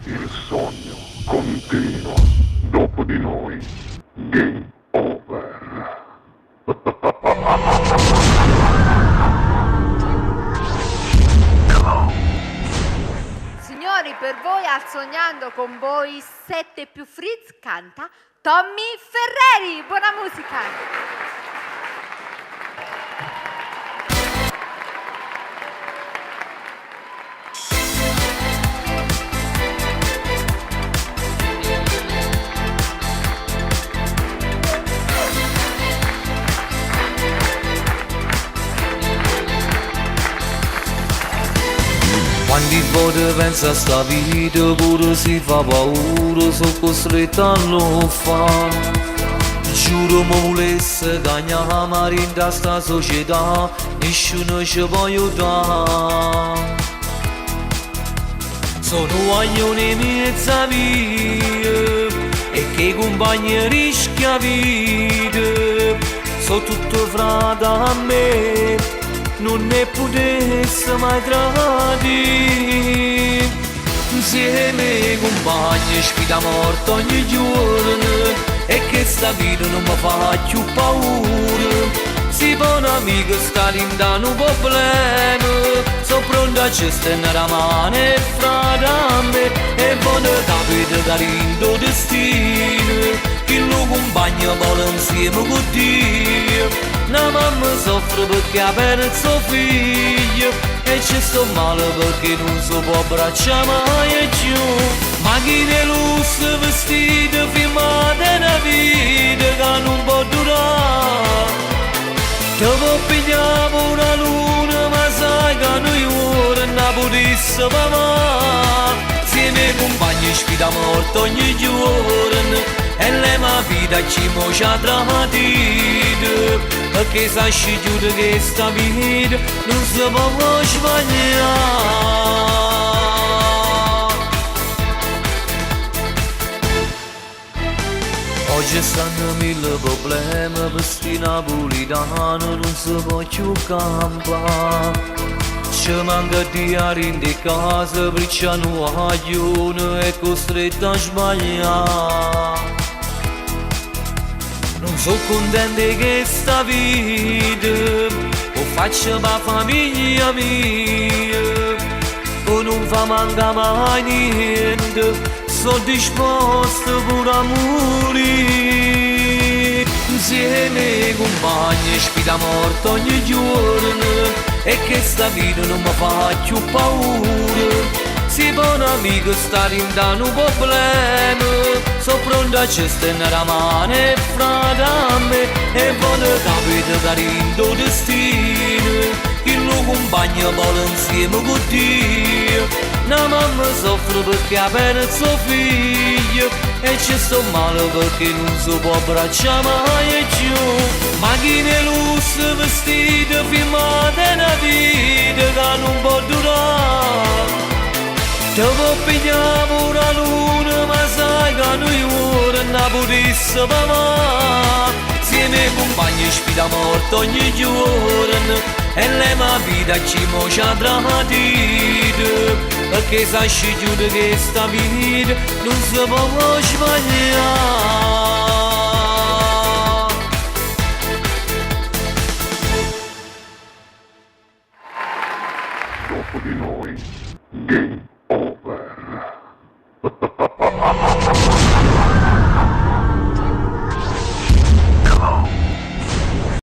Il sogno continua. Dopo di noi, game over. Signori, per voi al Sognando con voi 7 più Fritz canta Tommy Ferreri. Buona musica! Quando volte pensa a sta vita pure si fa paura, sono costretto a non fa. Giuro mi volesse cagnare in sta società, nessuno ci può aiutare. Sono agnoni mezza via e che compagni rischia vita, sono tutto frate a me, non ne potesse mai tradire. Insieme compagni sfida morte ogni giorno e che sta vita non mi fa più paura. Si buon amico sta lindando un problema, sono pronto a gestire la mano e frate a me e buona capita da lindo destino, che lo compagno vuole insieme con Dio. La mamma soffre perché ha perso suo figlio e ci sto male perché non si può abbracciare mai più. Ma chi ne lusso vestito firmate una vita che non può durare. Ti può pigliare una luna ma sai che noi ora non potessimo amare. Insieme compagni sfida morte ogni giorno e le mia vita ci mocia tradito, perché sai giuro che sta vita non si può sbagliare. Oggi stanno mille problemi per sti napolitani, non si può più campare. Ci manca di aria in casa perché non aglione è costretto a sbagliare. Non sono contento che sta vita lo faccio per la famiglia mia, o non fa manca mai niente, sono disposto pure a morire. Insieme compagni sfida morte ogni giorno e che sta vita non mi fa più paura. Si buon amico sta rindando un problema, sono pronto a gestire la mano e frate a me e buona capita da rindo destino, che lo compagno vuole insieme con Dio. La mamma soffre perché ha perso suo figlio e ci sto male perché non si può abbracciare mai più. Ma chi ne lusso vestito firmate una vita che non può durare. Ti può pigliare una luna ma sai che noi ora non potessimo amare. Insieme compagni sfida morte ogni giorno e le mia vita ci mocia tradito, perché sai giuro che sta vita non si può sbagliare.